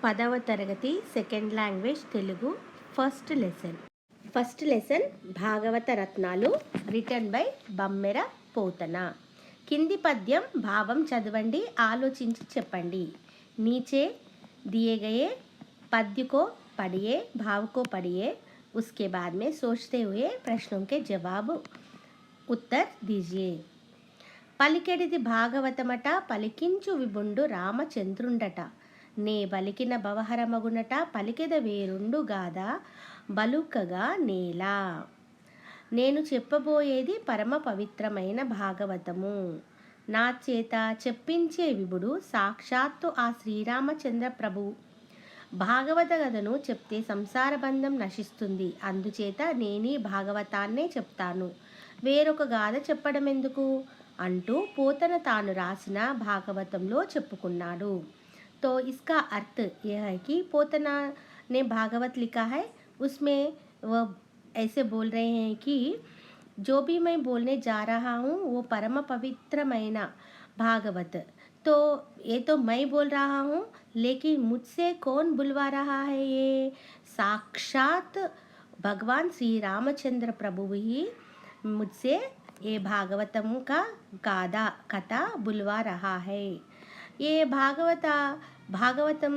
పదవ తరగతి second language Telugu first lesson భాగవత రత్నాలు రిటర్న్ బై బమ్మెర పోతన. కింది పద్యం భావం చదవండి, ఆలోచించి చెప్పండి. नीचे दिए गए पद्य को पढ़िए, भाव को पढ़िए, उसके बाद में सोचते हुए प्रश्नों के जवाब उत्तर दीजिए. పలికెడిది భాగవతమట, పలికించు విభుండు రామచంద్రుండట. నే బలికిన భవహరమగునట, పలికెద వేరుండు గాథ బలుకగా నేలా. నేను చెప్పబోయేది పరమ పవిత్రమైన భాగవతము. నా చేత చెప్పించే విభుడు సాక్షాత్తు ఆ శ్రీరామచంద్ర ప్రభు. భాగవత కథను చెప్తే సంసార బంధం నశిస్తుంది. అందుచేత నేనీ భాగవతాన్నే చెప్తాను, వేరొక గాథ చెప్పడం ఎందుకు అంటూ పోతన తాను రాసిన భాగవతంలో చెప్పుకున్నాడు. तो इसका अर्थ यह है कि पोतना ने भागवत लिखा है, उसमें वह ऐसे बोल रहे हैं कि जो भी मैं बोलने जा रहा हूँ वो परम पवित्र महीना भागवत. तो ये तो मैं बोल रहा हूँ, लेकिन मुझसे कौन बुलवा रहा है? ये साक्षात भगवान श्री रामचंद्र प्रभु ही मुझसे ये भागवतम का गाथा कथा बुलवा रहा है. ये भागवतम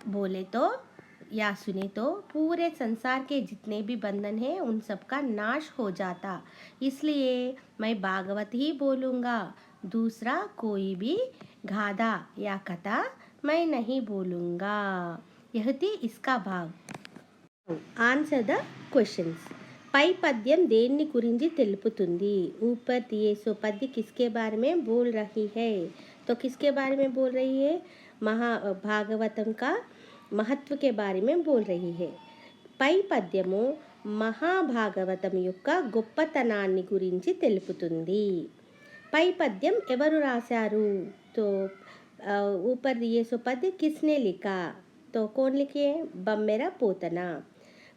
बोले तो या सुने तो पूरे संसार के जितने भी बंधन हैं उन सब का नाश हो जाता. इसलिए मैं भागवत ही बोलूँगा, दूसरा कोई भी गाथा या कथा मैं नहीं बोलूँगा. यह थी इसका भाव. Answer the questions. పై పద్యం దేన్ని గురించి తెలుపుతుంది? ऊपर दिए सो पद्य किसके बारे में बोल रही है? तो किसके बारे में बोल रही है? భాగవతం का महत्व के बारे में बोल रही है. పై పద్యము మహాభాగవతం యొక్క గొప్పతనాన్ని గురించి తెలుపుతుంది. పై పద్యం ఎవరు రాశారు? तो ऊपर दिए सो पद्य किसने लिखा? तो कौन लिखे? బమ్మెర పోతన.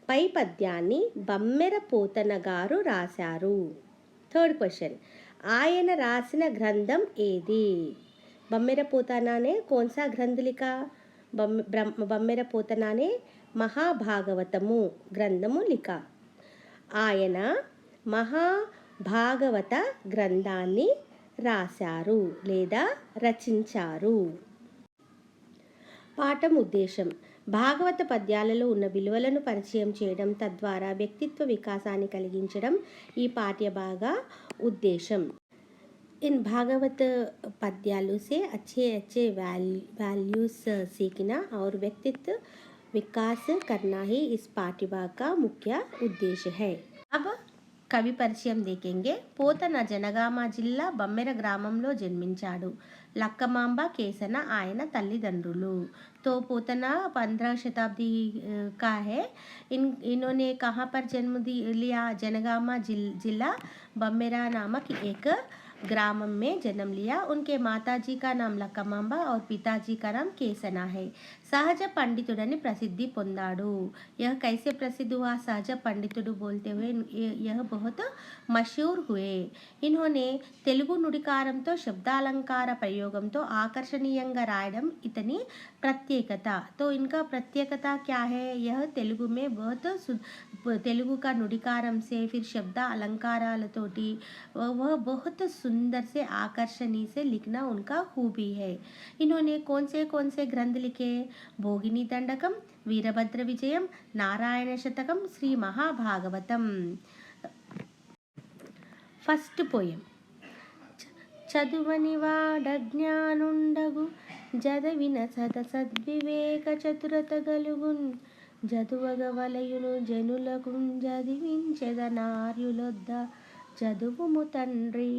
పై పద్యాన్ని బమ్మెర పోతన గారు రాశారు. థర్డ్ క్వశ్చన్, ఆయన రాసిన గ్రంథం ఏది? బమ్మెర పోతన ने कौन सा ग्रंथ लिखा? బమ్మెర పోతన ने మహాభాగవతము గ్రంథము लिखा. ఆయన మహాభాగవత గ్రంథాన్ని రాశారు లేదా రచించారు. పాఠం ఉద్దేశం: భాగవత పద్యాలలో ఉన్న విలువలను పరిచయం చేయడం, తద్వారా వ్యక్తిత్వ వికాసాన్ని కలిగించడం ఈ పాఠ్యభాగ ఉద్దేశం. इन भागवत पद्यालों से अच्छे वैल्यूज सीखना और व्यक्तित्व विकास करना ही इस पाठ्यभाग का मुख्य उद्देश्य है. अब కవి పరిచయం देखेंगे. పోతన జనగామ జిల్లా బమ్మెర గ్రామంలో జన్మించాడు. లక్కమాంబ కేసన ఆయన తల్లిదండ్రులు. तो पोतना 15 शताब्दी का है. इन्होंने कहाँ पर जन्म लिया? जनगामा जिला बम्मेरा नामक एक ग्राम में जन्म लिया. उनके माताजी का नाम लक्कमांबा और पिताजी का नाम केसना है. सहज पंडितुडनि प्रसिद्धि పొందాడు. यह कैसे प्रसिद्ध हुआ? सहज पंडितुడు बोलते हुए यह बहुत मशहूर हुए. इन्होंने తెలుగు నుడికారంతో శబ్దాలంకార ప్రయోగంతో ఆకర్షణీయంగా రాయడం ఇతని प्रत्येकता. तो इनका प्रत्येकता क्या है? यह तेलुगु में बहुत तेलुगु का नुडिकारम से फिर शब्द अलंकारालतोटी वह बहुत सुंदर से आकर्षणीय से लिखना उनका खूबी है. इन्होंने कौन से ग्रंथ लिखे? भोगिनी दंडकम, वीरभद्र विजयम, नारायण शतकम, श्री महाभागवतम. First poem. చదువని వాడజ్ఞానుండగు, జదవిన సద్వివేక చతురత గలుగున్, జదువగ వలయును జనులకు జదివించెదనార్యులొద్ద చదువుము తండ్రి.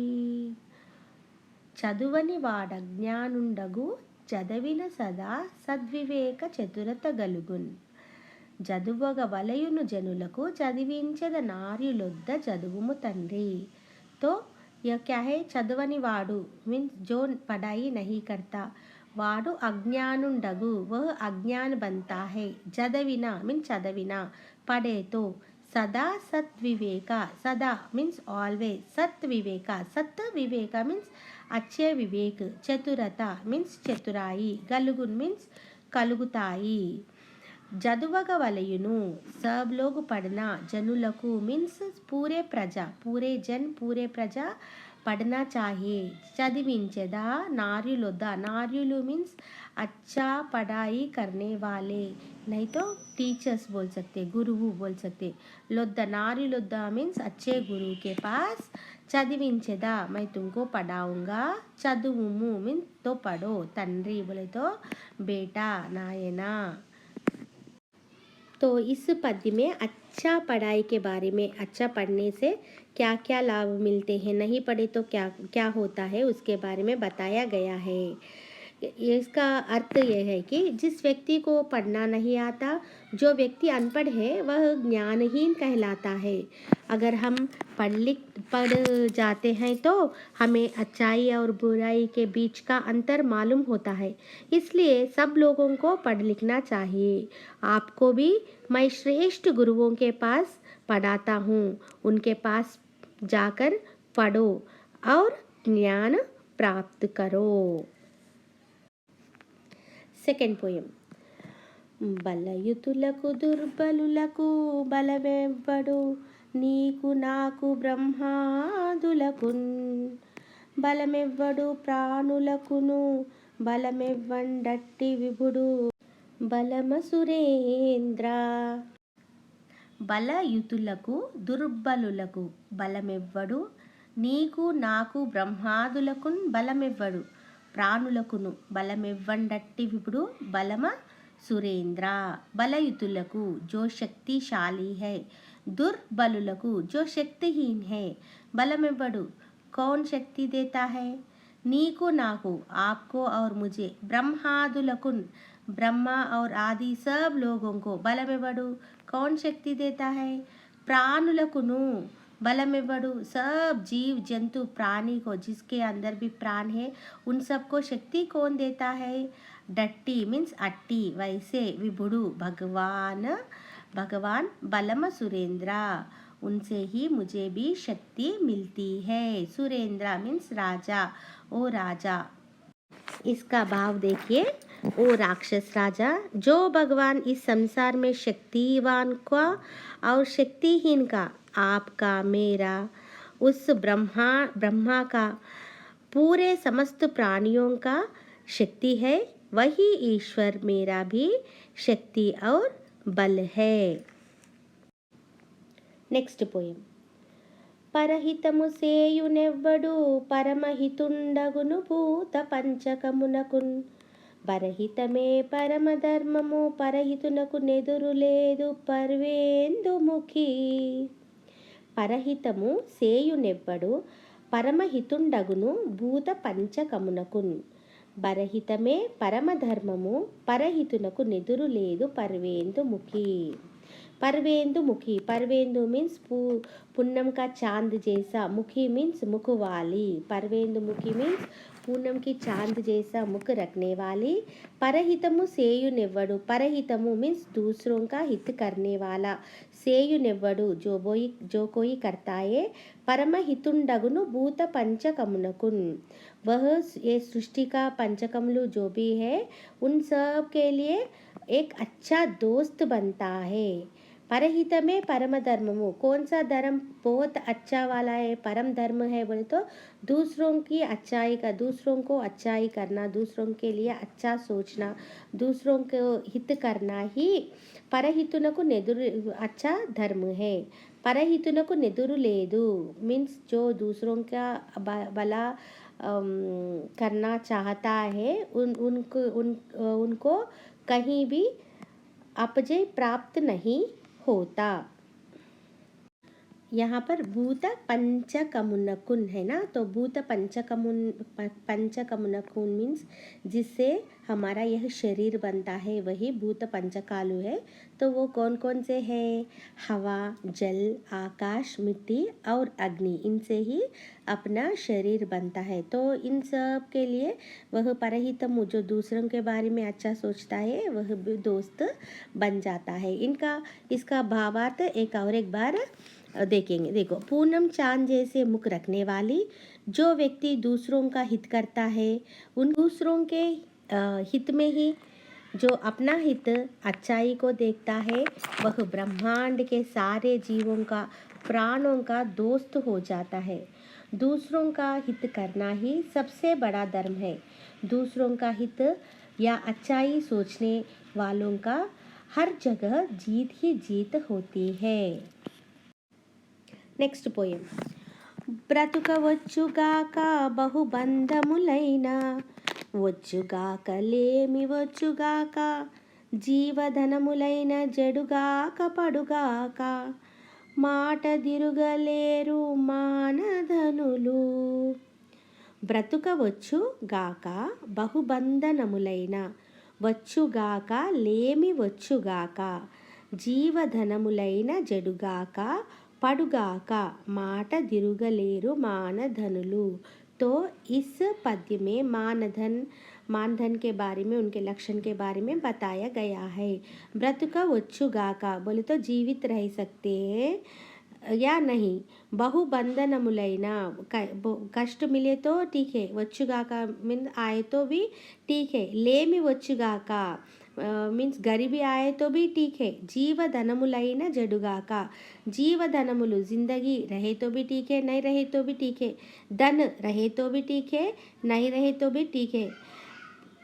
చదువని వాడజ్ఞానుండగు, చదవిన సదా సద్వివేక చతురత గలుగున్, జదువగ వలయును జనులకు చదివించెదనార్యులొద్ద చదువుము తండ్రి. तो यह क्या है? చదవని వాడు मीन्स जो पढ़ाई नहीं करता. वाडु अज्ञानुंडगु, वह अज्ञान बनता है. चदविना मीन्स चदविना, पढ़े तो. सदा सत्विवेका, सदा मीन्स ऑलवेज. सत्विवेका, सत्विवेका मीन्स अच्छे विवेक. चतुरता मीन्स चतुराई. गलुगुन मीन्स కలుగుతాయి. చదువగవలయును, सब लोग पढ़ना, జనులకు మీన్స్ పూరే జన్ పూరే ప్రజ పढ़ना चाहिए, చదివించెదా నార్యులొద్ద, నార్యులు మీన్స్ अच्छा पढ़ाई करने वाले, नहीं तो टीचर्स बोल सकते, गुरु बोल सकते. लोद्दा नार्युलొద్ద मीन्स अच्छे गुरु के पास, చదివించెదా मैं तुमको पढ़ाऊंगा, చదువుము मीन्स तो पढ़ो, తండ్రి बोले तो बेटा नायना. तो इस पद्य में अच्छा पढ़ाई के बारे में, अच्छा पढ़ने से क्या क्या लाभ मिलते हैं, नहीं पढ़े तो क्या क्या होता है, उसके बारे में बताया गया है. इसका अर्थ यह है कि जिस व्यक्ति को पढ़ना नहीं आता, जो व्यक्ति अनपढ़ है वह ज्ञानहीन कहलाता है. अगर हम पढ़ जाते हैं तो हमें अच्छाई और बुराई के बीच का अंतर मालूम होता है. इसलिए सब लोगों को पढ़ लिखना चाहिए. आपको भी मैं श्रेष्ठ गुरुओं के पास पढ़ाता हूँ, उनके पास जाकर पढ़ो और ज्ञान प्राप्त करो. Second poem. బలయుతులకు దుర్బలులకు బలమెవ్వడు, నీకు నాకు బ్రహ్మాదులకున్ బలమెవ్వడు, ప్రాణులకును బలమెవ్వండట్టి విభుడు బలమసురేంద్ర. బలయుతులకు దుర్బలులకు బలమెవ్వడు, నీకు నాకు బ్రహ్మాదులకున్ బలమెవ్వడు, ప్రాణులకును బలమెవ్వండట్టి విపుడు బలమ సురేంద్ర. బలయుతులకు जो शक्तिशाली है, दुर्बलुలకు जो शक्तिहीन है. बलमेव्वడు कौन शक्ति देता है, नीको नाको आपको और मुझे, ब्रह्मादुलकुन ब्रह्मा और आदि सब लोगों को, बलमेव्वడు कौन शक्ति देता है, प्राणुलकुनु बलमेव्वడు सब जीव जंतु प्राणी को, जिसके अंदर भी प्राण है उन सबको शक्ति कौन देता है, डट्टी मीन्स अट्टी, वैसे विभुडु भगवान बलम सुरेंद्र, उनसे ही मुझे भी शक्ति मिलती है. सुरेंद्र मीन्स राजा, ओ राजा. इसका भाव देखिए, ओ राक्षस राजा, जो भगवान इस संसार में शक्तिवान का और शक्तिहीन का, आपका मेरा उस ब्रह्मा का पूरे समस्त प्राणियों का शक्ति है, वही ईश्वर मेरा भी शक्ति और बल है. Next poem. పరహితము సేయునెవ్వడు పరమహితుండగును భూత పంచకమునకున్, పరహితమే పరమధర్మము పరహితునకు నెదురు లేదు పర్వేందుముఖి. పరహితము సేయునెవ్వడు పరమహితుండగును భూత పంచకమునకున్, పరహితమే పరమధర్మము పరహితునకు నెదురు లేదు పర్వేందుముఖి. परवेंदुमुखी, परवेंदु मीन्स पूनम का चांद जैसा, मुखी मीन्स मुख वाली. परवेंदुमुखी मीन्स पूनम की चांद जैसा मुख रखने वाली. परहितमु सेयुनेव्वडु, परहितमु मीन्स दूसरों का हित करने वाला. सेयुनेव्वडु जो कोई करता है. परमहितुंडगुनु भूत पंचकमुनकुन, वह ये सृष्टि का पंचकमलु जो भी है उन सब के लिए एक अच्छा दोस्त बनता है. परहित में परम धर्ममु, कौन सा धर्म बहुत अच्छा वाला है, परम धर्म है बोले तो दूसरों की अच्छाई का, दूसरों को अच्छाई करना, दूसरों के लिए अच्छा सोचना, दूसरों को हित करना ही परहितुनకు నెదురు अच्छा धर्म है. परहितुनకు నెదురు లేదు मीन्स जो दूसरों का भला करना चाहता है उनको कहीं भी अपजय प्राप्त नहीं होता. यहाँ पर भूत पंचकमुनकुन है ना, तो भूत पंचकमुनकुन मीन्स जिससे हमारा यह शरीर बनता है वही भूत पंचकालु है. तो वो कौन कौन से हैं, हवा, जल, आकाश, मिट्टी और अग्नि, इनसे ही अपना शरीर बनता है. तो इन सब के लिए वह परहितम जो दूसरों के बारे में अच्छा सोचता है वह भी दोस्त बन जाता है. इसका भावार्थ एक बार देखेंगे. देखो, पूनम चांद जैसे मुख रखने वाली, जो व्यक्ति दूसरों का हित करता है उन दूसरों के हित में ही जो अपना हित अच्छाई को देखता है वह ब्रह्मांड के सारे जीवों का प्राणों का दोस्त हो जाता है। दूसरों का हित करना ही सबसे बड़ा धर्म है। दूसरों का हित या अच्छाई सोचने वालों का हर जगह जीत ही जीत होती है। Next poem. బ్రతుకవచ్చుగాక బహుబంధములైన వచ్చుగాక లేమి వచ్చుగాక జీవధనములైన జడుగాక పడుగాక మాట దిరుగలేరు మానధనులు. బ్రతుకవచ్చు గాక బహుబంధనములైన వచ్చుగాక లేమి వచ్చుగాక జీవధనములైన జడుగాక पड़ुगाका माट दिरुगलेरु मानधनुलु. तो इस पद्य में मानधन के बारे में, उनके लक्षण के बारे में बताया गया है. ब्रतुका वच्चुगाका बोले तो जीवित रह सकते हैं या नहीं. बहुबंधनमुलैना कष्ट मिले तो ठीक है, वच्चुगाका मीन आए तो भी ठीक है. लेमी वच्चुगाका मीन्स गरीबी आए तो भी ठीक है. जीवधनमुलैन जडुगाका जीवधनमुलु जिंदगी रहे तो भी ठीक है, नहीं रहे तो भी ठीक है. धन रहे तो भी ठीक है, नहीं रहे तो भी ठीक है.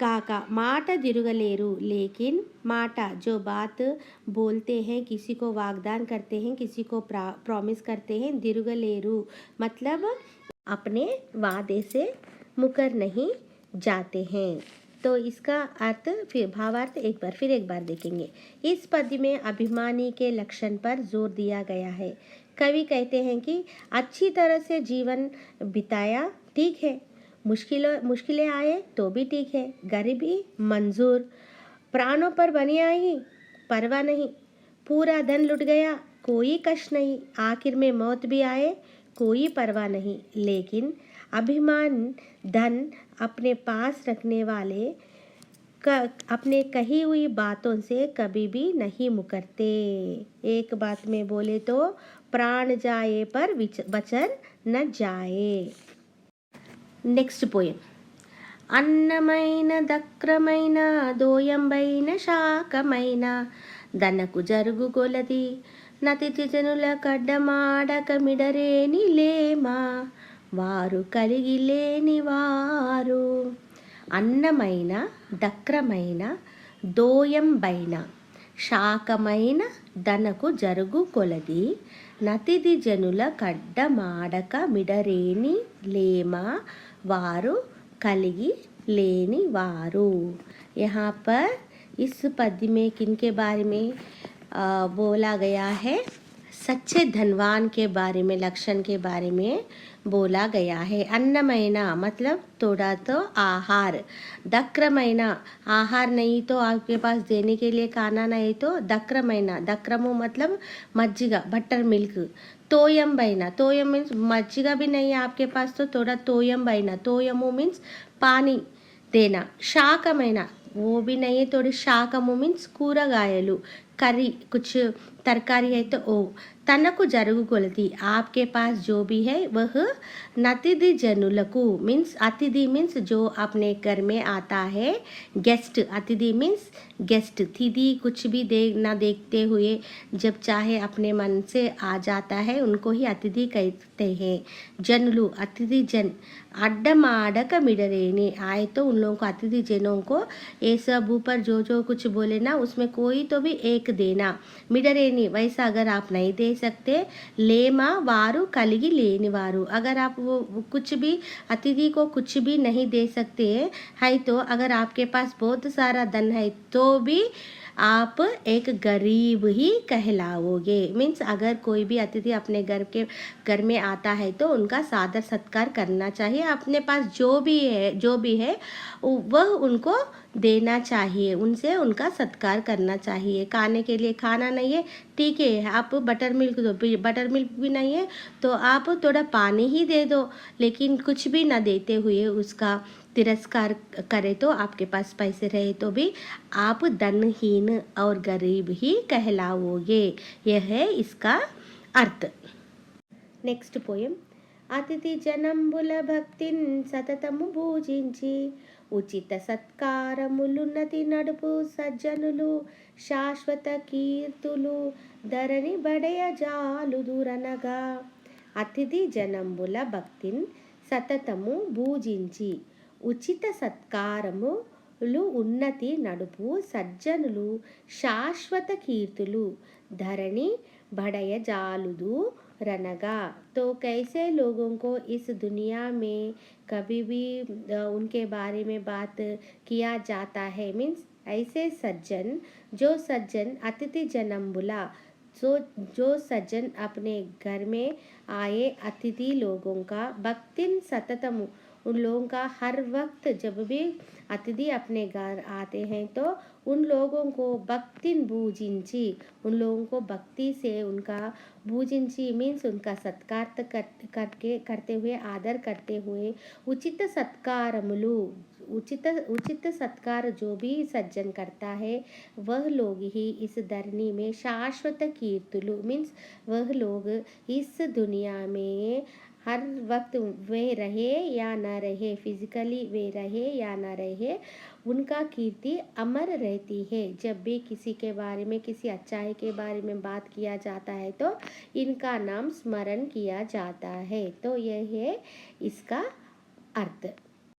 काका माट दिरुगलेरु लेकिन माटा जो बात बोलते हैं, किसी को वाग्दान करते हैं, किसी को प्रॉमिस करते हैं. दिरुगलेरु मतलब अपने वादे से मुकर नहीं जाते हैं. तो इसका अर्थ फिर भावार्थ एक बार देखेंगे. इस पद्य में अभिमानी के लक्षण पर जोर दिया गया है. कवि कहते हैं कि अच्छी तरह से जीवन बिताया ठीक है, मुश्किलें आए तो भी ठीक है, गरीबी मंजूर, प्राणों पर बनी आई परवाह नहीं, पूरा धन लुट गया कोई कष्ट नहीं, आखिर में मौत भी आए कोई परवाह नहीं. लेकिन अभिमान धन अपने पास रखने वाले अपने कही हुई बातों से कभी भी नहीं मुकरते. एक बात में बोले तो प्राण जाए पर वचन न जाए. Next poem. అన్నమైన దక్రమైన దోయంబైన శాకమైన దనకు జరుగు కొలది నతితి జనుల కడ్డమాడక మిడరేని లేమా వారు కలిగి లేని వారు. అన్నమైన దక్రమైన దోయంబైన శాకమైన దనకు జరుగు కొలది నతిది జనుల కడ్డమాడక మిడరేని లేమ वारु कलिगी लेनी वारु. यहाँ पर इस पद्य में किन के बारे में बोला गया है? सच्चे धनवान के बारे में, लक्षण के बारे में बोला गया है. अन्नमयना मतलब थोड़ा तो आहार, दक्रमयना आहार नहीं तो आपके पास देने के लिए खाना नहीं तो दक्रमयना, दक्रमो मतलब मज्जिगा बटर मिल्क. तोयम बैना, तोयम मीन्स मज्जिगा भी नहीं है आपके पास तो थोड़ा तोयम बैना, तोयमो मीन्स पानी देना. शाकमैना वो भी नहीं है, थोड़ी शाकमो मीन्स కూరగాయలు, करी कुछ तरकारी है तो ओ. तनकु जरुगु कोलती आपके पास जो भी है वह नतिदि जनुलकु मीन्स अतिथि मीन्स जो अपने घर में आता है, गेस्ट. अतिथि मीन्स गेस्ट. तिथि कुछ भी ना देखते हुए जब चाहे अपने मन से आ जाता है उनको ही अतिथि कहते हैं. जनुलु अतिथि जन. अड्डमाडक मिडरेनी आए तो उन लोगों को, अतिथि जनों को ये सब ऊपर जो कुछ बोले ना उसमें कोई तो भी एक देना. मिडरेनी वैसा अगर आप नहीं दे सकते, लेमा वारु कलिगी लेनी वारु अगर आप वो कुछ भी अतिथि को कुछ भी नहीं दे सकते है तो अगर आपके पास बहुत सारा धन है तो भी आप एक गरीब ही कहलाओगे. मीन्स अगर कोई भी अतिथि अपने घर में आता है तो उनका सादर सत्कार करना चाहिए. अपने पास जो भी है वह उनको देना चाहिए, उनसे उनका सत्कार करना चाहिए. खाने के लिए खाना नहीं है ठीक है, आप बटर मिल्क दो, बटर मिल्क भी नहीं है तो आप थोड़ा पानी ही दे दो. लेकिन कुछ भी न देते हुए उसका तिरस्कार करे तो आपके पास पैसे रहे तो भी आप धनहीन और गरीब ही कहलाओगे. यह है इसका अर्थ. Next poem. అతిథి జనంబుల భక్తిన్ సతతము పూజించి ఉచిత సత్కారములున్నతి నడుపు సజ్జనులు శాశ్వత కీర్తులు ధరణి బడయ జాలుదురనగా అతిథి జనంబుల భక్తిన్ సతతము భూజించి ఉచిత సత్కారములు ఉన్నతి నడుపు సజ్జనులు శాశ్వత కీర్తులు धरणी बढ़य जालुदू रनगा। तो कैसे लोगों को इस दुनिया में कभी भी उनके बारे में बात किया जाता है, मीन्स ऐसे सज्जन अतिथि जन्म बुला, जो सज्जन अपने घर में आए अतिथि लोगों का भक्तिन सततम, उन लोगों का हर वक्त जब भी अतिथि अपने घर आते हैं तो उन लोगों को भक्तिन भूजिंची, उन लोगों को भक्ति से उनका भूजिंची मीन्स उनका सत्कार करते हुए आदर करते हुए उचित सत्कारमुलु, उचित सत्कार जो भी सज्जन करता है वह लोग ही इस धरनी में शाश्वत कीर्तुलु, मीन्स वह लोग इस दुनिया में हर वक्त वे रहे या ना रहे, फिजिकली वे रहे या ना रहे, उनका कीर्ति अमर रहती है। जब भी किसी के बारे में, किसी अच्छाई के बारे में बात किया जाता है तो इनका नाम स्मरण किया जाता है। तो यह है इसका अर्थ।